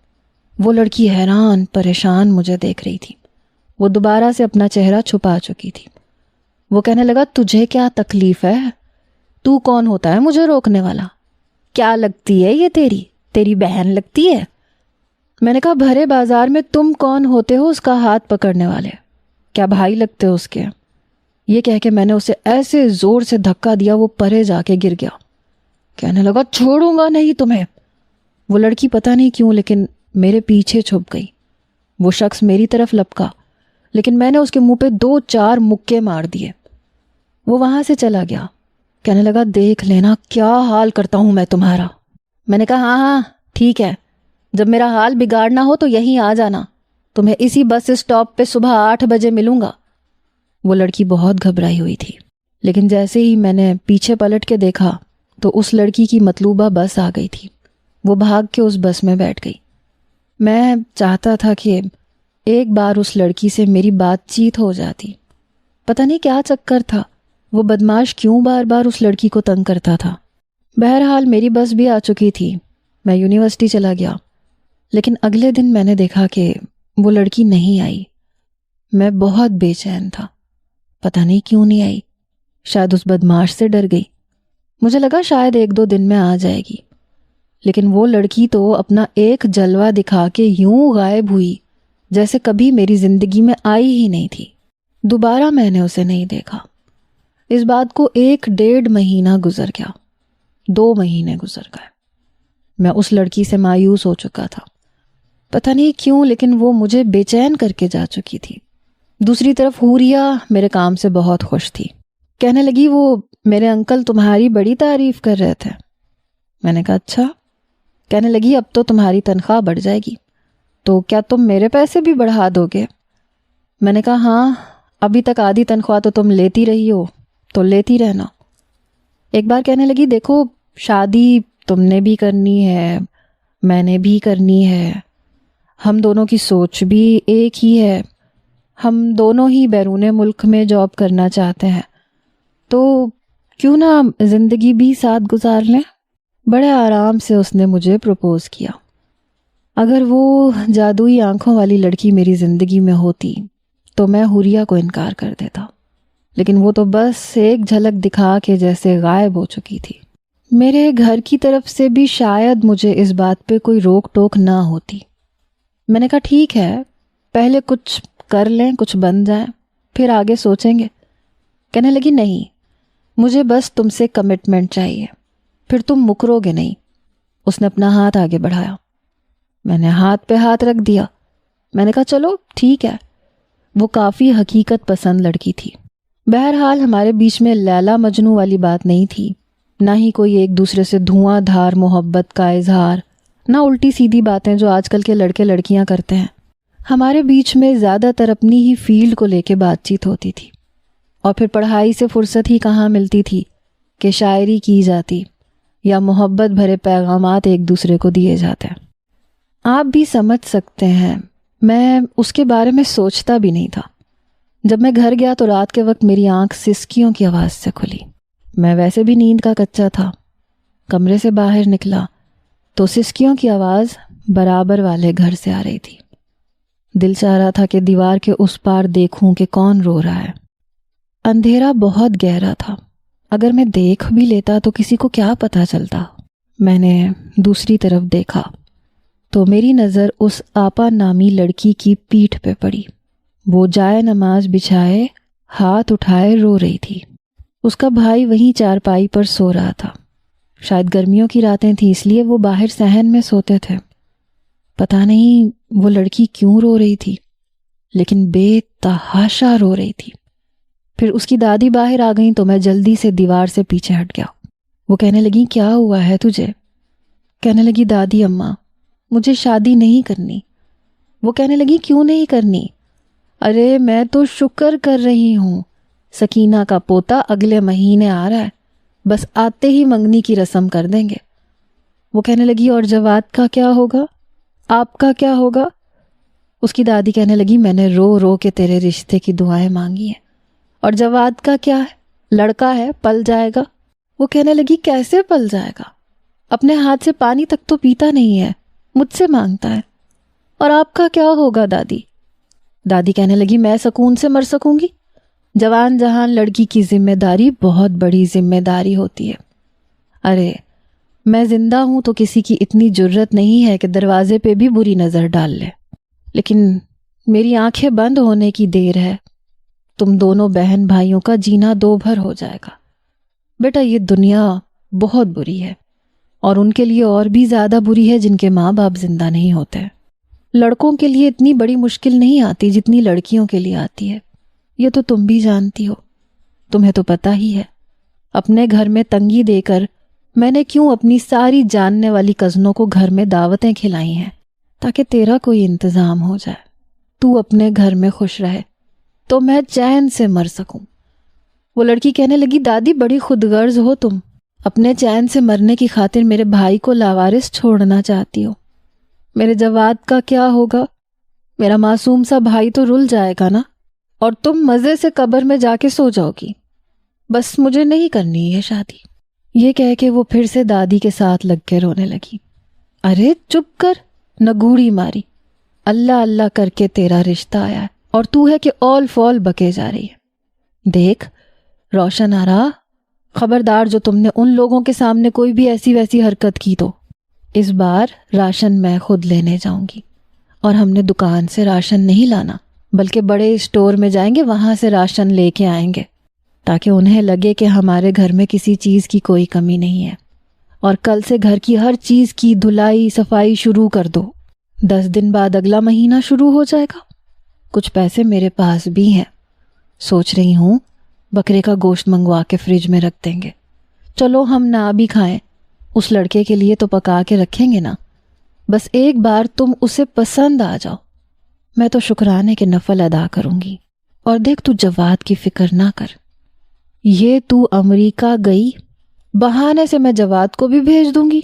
وہ لڑکی حیران پریشان مجھے دیکھ رہی تھی، وہ دوبارہ سے اپنا چہرہ چھپا چکی تھی۔ وہ کہنے لگا تجھے کیا تکلیف ہے؟ تو کون ہوتا ہے مجھے روکنے والا؟ کیا لگتی ہے یہ تیری بہن لگتی ہے؟ میں نے کہا بھرے بازار میں تم کون ہوتے ہو اس کا ہاتھ پکڑنے والے؟ کیا بھائی لگتے ہو اس کے؟ یہ کہہ کے میں نے اسے ایسے زور سے دھکا دیا وہ پرے جا کے گر گیا۔ کہنے لگا چھوڑوں گا نہیں تمہیں۔ وہ لڑکی پتہ نہیں کیوں لیکن میرے پیچھے چھپ گئی۔ وہ شخص میری طرف لپکا لیکن میں نے اس کے منہ پہ 2-4 مکے مار دیے۔ وہ وہاں سے چلا گیا۔ کہنے لگا دیکھ لینا کیا حال کرتا ہوں میں تمہارا۔ میں نے کہا ہاں ہاں ٹھیک ہے، جب میرا حال بگاڑنا ہو تو یہیں آ جانا، تمہیں اسی بس اسٹاپ پہ صبح 8 بجے ملوں گا۔ وہ لڑکی بہت گھبرائی ہوئی تھی لیکن جیسے ہی میں نے پیچھے پلٹ کے دیکھا تو اس لڑکی کی مطلوبہ بس آ گئی تھی۔ وہ بھاگ کے اس بس میں بیٹھ گئی۔ میں چاہتا تھا کہ ایک بار اس لڑکی سے میری بات چیت ہو جاتی۔ پتہ نہیں کیا چکر تھا، وہ بدماش کیوں بار بار اس لڑکی کو تنگ کرتا تھا۔ بہرحال میری بس بھی آ چکی تھی، میں یونیورسٹی چلا گیا۔ لیکن اگلے دن میں نے دیکھا کہ وہ لڑکی نہیں آئی۔ میں بہت بے چین تھا، پتہ نہیں کیوں نہیں آئی، شاید اس بدماش سے ڈر گئی۔ مجھے لگا شاید 1-2 دن میں آ جائے گی، لیکن وہ لڑکی تو اپنا ایک جلوہ دکھا کے یوں غائب ہوئی جیسے کبھی میری زندگی میں آئی ہی نہیں تھی۔ دوبارہ میں نے اسے نہیں دیکھا۔ اس بات کو 1-1.5 مہینہ گزر گیا، 2 مہینے گزر گئے۔ میں اس لڑکی سے مایوس ہو چکا تھا، پتہ نہیں کیوں لیکن وہ مجھے بے چین کر کے جا چکی تھی۔ دوسری طرف حوریہ میرے کام سے بہت خوش تھی، کہنے لگی وہ میرے انکل تمہاری بڑی تعریف کر رہے تھے۔ میں نے کہا اچھا۔ کہنے لگی اب تو تمہاری تنخواہ بڑھ جائے گی، تو کیا تم میرے پیسے بھی بڑھا دو گے؟ میں نے کہا ہاں، ابھی تک آدھی تنخواہ تو تم لیتی رہی ہو تو لیتی رہنا۔ ایک بار کہنے لگی دیکھو شادی تم نے بھی کرنی ہے، میں نے بھی کرنی ہے، ہم دونوں کی سوچ بھی ایک ہی ہے، ہم دونوں ہی بیرون ملک میں جاب کرنا چاہتے ہیں، تو کیوں نہ زندگی بھی ساتھ گزار لیں۔ بڑے آرام سے اس نے مجھے پروپوز کیا۔ اگر وہ جادوئی آنکھوں والی لڑکی میری زندگی میں ہوتی تو میں حوریہ کو انکار کر دیتا، لیکن وہ تو بس ایک جھلک دکھا کے جیسے غائب ہو چکی تھی۔ میرے گھر کی طرف سے بھی شاید مجھے اس بات پہ کوئی روک ٹوک نہ ہوتی۔ میں نے کہا ٹھیک ہے، پہلے کچھ کر لیں، کچھ بن جائیں، پھر آگے سوچیں گے۔ کہنے لگی نہیں، مجھے بس تم سے کمٹمنٹ چاہیے، پھر تم مکرو گے نہیں۔ اس نے اپنا ہاتھ آگے بڑھایا، میں نے ہاتھ پہ ہاتھ رکھ دیا۔ میں نے کہا چلو ٹھیک ہے۔ وہ کافی حقیقت پسند لڑکی تھی۔ بہرحال ہمارے بیچ میں لیلا مجنوں والی بات نہیں تھی، نہ ہی کوئی ایک دوسرے سے دھواں دھار محبت کا اظہار، نہ الٹی سیدھی باتیں جو آج کل کے لڑکے لڑکیاں کرتے ہیں۔ ہمارے بیچ میں زیادہ تر اپنی ہی فیلڈ کو لے کے بات چیت ہوتی تھی، اور پھر پڑھائی سے فرصت ہی کہاں ملتی تھی کہ شاعری کی جاتی یا محبت بھرے پیغامات ایک دوسرے کو دیے جاتے ہیں۔ آپ بھی سمجھ سکتے ہیں میں اس کے بارے میں سوچتا بھی نہیں تھا۔ جب میں گھر گیا تو رات کے وقت میری آنکھ سسکیوں کی آواز سے کھلی۔ میں ویسے بھی نیند کا کچا تھا۔ کمرے سے باہر نکلا تو سسکیوں کی آواز برابر والے گھر سے آ رہی تھی۔ دل چاہ رہا تھا کہ دیوار کے اس پار دیکھوں کہ کون رو رہا ہے۔ اندھیرا بہت گہرا تھا، اگر میں دیکھ بھی لیتا تو کسی کو کیا پتہ چلتا۔ میں نے دوسری طرف دیکھا تو میری نظر اس آپا نامی لڑکی کی پیٹھ پہ پڑی۔ وہ جائے نماز بچھائے ہاتھ اٹھائے رو رہی تھی۔ اس کا بھائی وہیں چارپائی پر سو رہا تھا۔ شاید گرمیوں کی راتیں تھیں اس لیے وہ باہر صحن میں سوتے تھے۔ پتہ نہیں وہ لڑکی کیوں رو رہی تھی، لیکن بے تحاشا رو رہی تھی۔ پھر اس کی دادی باہر آ گئیں تو میں جلدی سے دیوار سے پیچھے ہٹ گیا۔ وہ کہنے لگیں کیا ہوا ہے تجھے؟ کہنے لگی دادی اماں مجھے شادی نہیں کرنی۔ وہ کہنے لگی کیوں نہیں کرنی؟ ارے میں تو شکر کر رہی ہوں، سکینہ کا پوتا اگلے مہینے آ رہا ہے، بس آتے ہی منگنی کی رسم کر دیں گے۔ وہ کہنے لگی اور جواد کا کیا ہوگا؟ آپ کا کیا ہوگا؟ اس کی دادی کہنے لگی میں نے رو رو کے تیرے رشتے کی دعائیں مانگی ہیں، اور جواد کا کیا ہے؟ لڑکا ہے، پل جائے گا۔ وہ کہنے لگی کیسے پل جائے گا؟ اپنے ہاتھ سے پانی تک تو پیتا نہیں ہے، مجھ سے مانگتا ہے۔ اور آپ کا کیا ہوگا دادی؟ دادی کہنے لگی میں سکون سے مر سکوں گی؟ جوان جہان لڑکی کی ذمہ داری بہت بڑی ذمہ داری ہوتی ہے۔ ارے میں زندہ ہوں تو کسی کی اتنی جرت نہیں ہے کہ دروازے پہ بھی بری نظر ڈال لے، لیکن میری آنکھیں بند ہونے کی دیر ہے، تم دونوں بہن بھائیوں کا جینا دو بھر ہو جائے گا۔ بیٹا یہ دنیا بہت بری ہے، اور ان کے لیے اور بھی زیادہ بری ہے جن کے ماں باپ زندہ نہیں ہوتے۔ لڑکوں کے لیے اتنی بڑی مشکل نہیں آتی جتنی لڑکیوں کے لیے آتی ہے، یہ تو تم بھی جانتی ہو۔ تمہیں تو پتہ ہی ہے اپنے گھر میں تنگی دے کر میں نے کیوں اپنی ساری جاننے والی کزنوں کو گھر میں دعوتیں کھلائی ہیں، تاکہ تیرا کوئی انتظام ہو جائے، تو اپنے گھر میں خوش رہے تو میں چین سے مر سکوں۔ وہ لڑکی کہنے لگی دادی بڑی خود غرض ہو تم، اپنے چین سے مرنے کی خاطر میرے بھائی کو لاوارث چھوڑنا چاہتی ہو۔ میرے جواد کا کیا ہوگا؟ میرا معصوم سا بھائی تو رل جائے گا نا، اور تم مزے سے قبر میں جا کے سو جاؤ گی۔ بس مجھے نہیں کرنی یہ شادی۔ یہ کہہ کے وہ پھر سے دادی کے ساتھ لگ کے رونے لگی۔ ارے چپ کر، نگوڑی ماری، اللہ اللہ کر کے تیرا رشتہ آیا ہے اور تو ہے کہ اول فول بکے جا رہی ہے۔ دیکھ روشن آ رہا، خبردار جو تم نے ان لوگوں کے سامنے کوئی بھی ایسی ویسی حرکت کی تو اس بار راشن میں خود لینے جاؤں گی، اور ہم نے دکان سے راشن نہیں لانا بلکہ بڑے اسٹور میں جائیں گے، وہاں سے راشن لے کے آئیں گے تاکہ انہیں لگے کہ ہمارے گھر میں کسی چیز کی کوئی کمی نہیں ہے۔ اور کل سے گھر کی ہر چیز کی دھلائی صفائی شروع کر دو۔ 10 دن بعد اگلا مہینہ شروع ہو جائے گا۔ کچھ پیسے میرے پاس بھی ہیں، سوچ رہی ہوں بکرے کا گوشت منگوا کے فریج میں رکھ دیں گے۔ چلو ہم نہ بھی کھائیں، اس لڑکے کے لیے تو پکا کے رکھیں گے نا، بس ایک بار تم اسے پسند آ جاؤ، میں تو شکرانے کے نفل ادا کروں گی۔ اور دیکھ تو جواد کی فکر نہ کر، یہ تو امریکہ گئی، بہانے سے میں جواد کو بھی بھیج دوں گی۔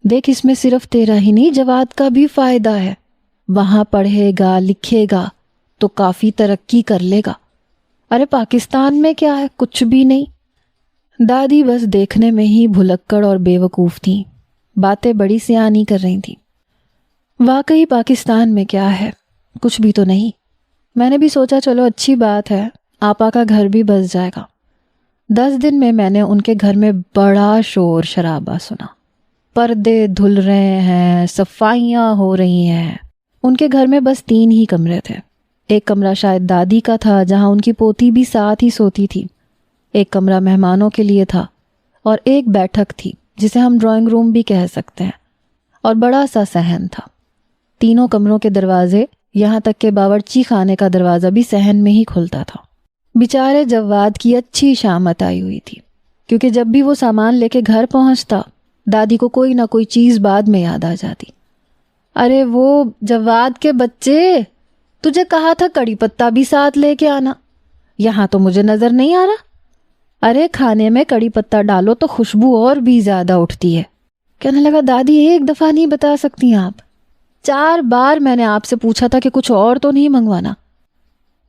دیکھ اس میں صرف تیرا ہی نہیں جواد کا بھی فائدہ ہے، وہاں پڑھے گا لکھے گا تو کافی ترقی کر لے گا۔ ارے پاکستان میں کیا ہے؟ کچھ بھی نہیں۔ دادی بس دیکھنے میں ہی بھلکڑ اور بے وقوف تھیں، باتیں بڑی سیانی کر رہی تھیں۔ واقعی پاکستان میں کیا ہے؟ کچھ بھی تو نہیں۔ میں نے بھی سوچا چلو اچھی بات ہے، آپا کا گھر بھی بس جائے گا۔ 10 دن میں نے ان کے گھر میں بڑا شور شرابہ سنا، پردے دھل رہے ہیں، صفائیاں ہو رہی ہیں۔ ان کے گھر میں بس 3 ہی کمرے تھے۔ ایک کمرہ شاید دادی کا تھا جہاں ان کی پوتی بھی ساتھ ہی سوتی تھی، ایک کمرہ مہمانوں کے لیے تھا، اور ایک بیٹھک تھی جسے ہم ڈرائنگ روم بھی کہہ سکتے ہیں، اور بڑا سا صحن تھا۔ تینوں کمروں کے دروازے، یہاں تک کہ باورچی خانے کا دروازہ بھی صحن میں ہی کھلتا تھا۔ بیچارے جواد کی اچھی شامت آئی ہوئی تھی، کیونکہ جب بھی وہ سامان لے کے گھر پہنچتا دادی کو کوئی نہ کوئی چیز بعد میں یاد آ جاتی۔ ارے وہ جواد کے بچے، تجھے کہا تھا کڑی پتہ بھی ساتھ لے کے آنا، یہاں تو مجھے نظر نہیں آ رہا۔ ارے کھانے میں کڑی پتہ ڈالو تو خوشبو اور بھی زیادہ اٹھتی ہے۔ کہنے لگا دادی ایک دفعہ نہیں بتا سکتی آپ؟ 4 بار میں نے آپ سے پوچھا تھا کہ کچھ اور تو نہیں منگوانا۔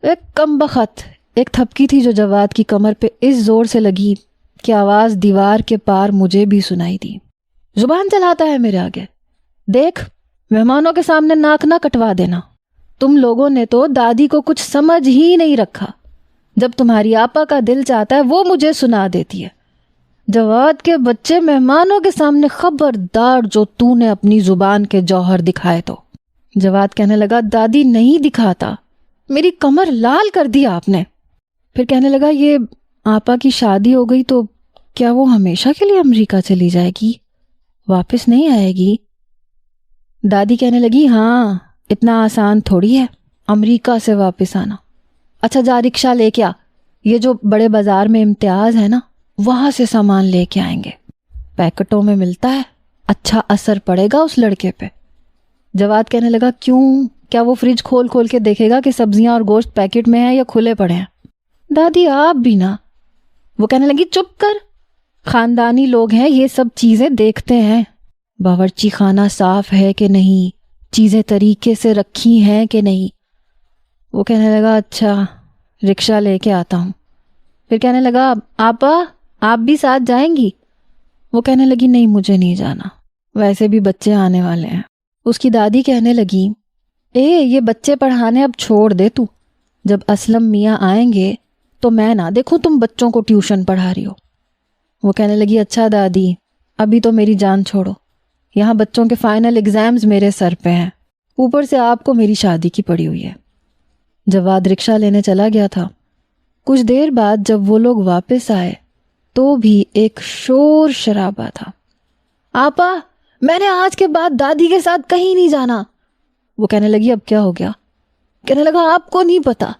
ایک کم بخت ایک تھپکی تھی جو جواد کی کمر پہ اس زور سے لگی کہ آواز دیوار کے پار مجھے بھی سنائی دی۔ زبان چلاتا ہے میرے آگے، دیکھ مہمانوں کے سامنے ناک نہ کٹوا دینا۔ تم لوگوں نے تو دادی کو کچھ سمجھ ہی نہیں رکھا، جب تمہاری آپا کا دل چاہتا ہے وہ مجھے سنا دیتی ہے۔ جواد کے بچے مہمانوں کے سامنے خبردار جو تو نے اپنی زبان کے جوہر دکھائے تو۔ جواد کہنے لگا دادی نہیں دکھاتا، میری کمر لال کر دی آپ نے۔ پھر کہنے لگا یہ آپا کی شادی ہو گئی تو کیا وہ ہمیشہ کے لیے امریکہ چلی جائے گی، واپس نہیں آئے گی؟ دادی کہنے لگی ہاں، اتنا آسان تھوڑی ہے امریکہ سے واپس آنا۔ اچھا جا رکشہ لے کے آ، یہ جو بڑے بازار میں امتیاز ہے نا وہاں سے سامان لے کے آئیں گے، پیکٹوں میں ملتا ہے، اچھا اثر پڑے گا اس لڑکے پہ۔ جواد کہنے لگا کیوں، کیا وہ فریج کھول کھول کے دیکھے گا کہ سبزیاں اور گوشت پیکٹ میں ہیں یا کھلے پڑے ہیں؟ دادی آپ بھی نا۔ وہ کہنے لگی چپ کر، خاندانی لوگ ہیں، یہ سب چیزیں دیکھتے ہیں، باورچی خانہ صاف ہے کہ نہیں، چیزیں طریقے سے رکھی ہیں کہ نہیں۔ وہ کہنے لگا اچھا رکشہ لے کے آتا ہوں۔ پھر کہنے لگا آپا آپ بھی ساتھ جائیں گی؟ وہ کہنے لگی نہیں مجھے نہیں جانا، ویسے بھی بچے آنے والے ہیں۔ اس کی دادی کہنے لگی یہ بچے پڑھانے اب چھوڑ دے تو، جب اسلم میاں آئیں گے تو میں نہ دیکھوں تم بچوں کو ٹیوشن پڑھا رہی ہو۔ وہ کہنے لگی اچھا دادی ابھی تو میری جان چھوڑو، یہاں بچوں کے فائنل ایگزامز میرے سر پہ ہیں، اوپر سے آپ کو میری شادی کی پڑی ہوئی ہے۔ جواد رکشہ لینے چلا گیا تھا کچھ دیر بعد جب وہ لوگ واپس آئے تو بھی ایک شور شرابہ تھا۔ آپا، میں نے آج کے بعد دادی کے ساتھ کہیں نہیں جانا۔ وہ کہنے لگی اب کیا ہو گیا؟ کہنے لگا آپ کو نہیں پتا،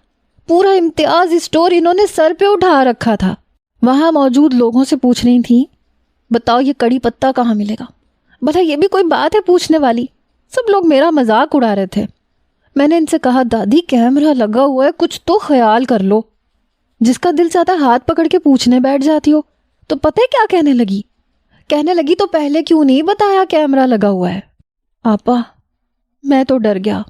پورا امتیاز اسٹور انہوں نے سر پہ اٹھا رکھا تھا۔ وہاں موجود لوگوں سے پوچھ رہی تھی بتاؤ یہ کڑی پتہ کہاں ملے گا؟ بھلا یہ بھی کوئی بات ہے پوچھنے والی؟ سب لوگ میرا مذاق اڑا رہے تھے۔ میں نے ان سے کہا دادی کیمرہ لگا ہوا ہے، کچھ تو خیال کر لو۔ جس کا دل چاہتا ہاتھ پکڑ کے پوچھنے بیٹھ جاتی ہو۔ تو پتہ ہے کیا کہنے لگی تو پہلے کیوں نہیں بتایا کیمرہ لگا ہوا ہے؟ آپا میں تو ڈر گیا،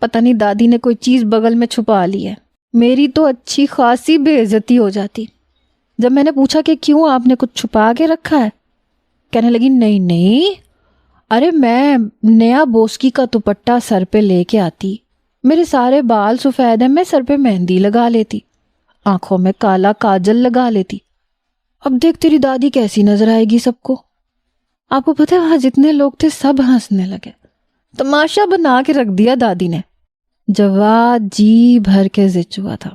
پتہ نہیں دادی نے کوئی چیز بغل میں چھپا لی ہے۔ میری تو اچھی خاصی بے عزتی ہو جاتی۔ جب میں نے پوچھا کہ کیوں آپ نے کچھ چھپا کے رکھا ہے، کہنے لگی نہیں، ارے میں نیا بوسکی کا دوپٹہ سر پہ لے کے آتی، میرے سارے بال سفید ہیں، میں سر پہ مہندی لگا لیتی، آنکھوں میں کالا کاجل لگا لیتی، اب دیکھ تیری دادی کیسی نظر آئے گی سب کو۔ آپ کو پتہ ہے وہاں جتنے لوگ تھے سب ہنسنے لگے، تماشا بنا کے رکھ دیا دادی نے۔ جواد جی بھر کے ضد ہوا تھا۔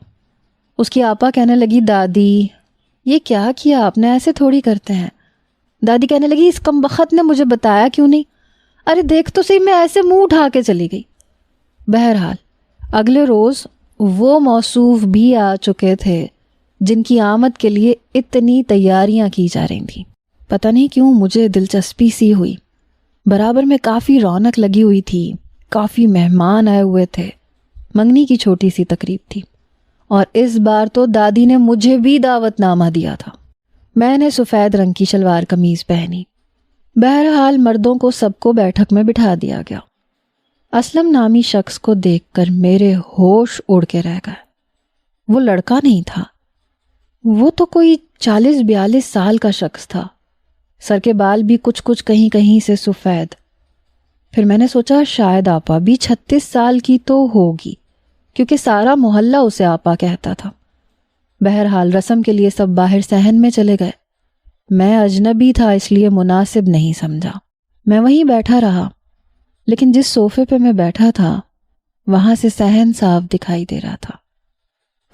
اس کی آپا کہنے لگی دادی یہ کیا کیا آپ نے، ایسے تھوڑی کرتے ہیں۔ دادی کہنے لگی اس کم بخت نے مجھے بتایا کیوں نہیں؟ ارے دیکھ تو صحیح، میں ایسے منہ اٹھا کے چلی گئی۔ بہرحال اگلے روز وہ موصوف بھی آ چکے تھے جن کی آمد کے لیے اتنی تیاریاں کی جا رہی تھیں۔ پتہ نہیں کیوں مجھے دلچسپی سی ہوئی۔ برابر میں کافی رونق لگی ہوئی تھی، کافی مہمان آئے ہوئے تھے، منگنی کی چھوٹی سی تقریب تھی، اور اس بار تو دادی نے مجھے بھی دعوت نامہ دیا تھا۔ میں نے سفید رنگ کی شلوار قمیض پہنی۔ بہرحال مردوں کو سب کو بیٹھک میں بٹھا دیا گیا۔ اسلم نامی شخص کو دیکھ کر میرے ہوش اڑ کے رہ گئے۔ وہ لڑکا نہیں تھا، وہ تو کوئی 40-42 سال کا شخص تھا، سر کے بال بھی کچھ کہیں کہیں سے سفید۔ پھر میں نے سوچا شاید آپا بھی 36 سال کی تو ہوگی، کیونکہ سارا محلہ اسے آپا کہتا تھا۔ بہرحال رسم کے لیے سب باہر صحن میں چلے گئے۔ میں اجنبی تھا اس لیے مناسب نہیں سمجھا، میں وہیں بیٹھا رہا، لیکن جس صوفے پہ میں بیٹھا تھا وہاں سے صحن صاف دکھائی دے رہا تھا۔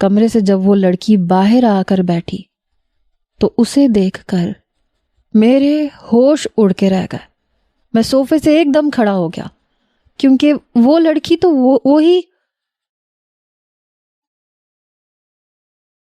کمرے سے جب وہ لڑکی باہر آ کر بیٹھی تو اسے دیکھ کر میرے ہوش اڑ کے رہ گئے۔ میں صوفے سے ایک دم کھڑا ہو گیا، کیونکہ وہ لڑکی تو وہی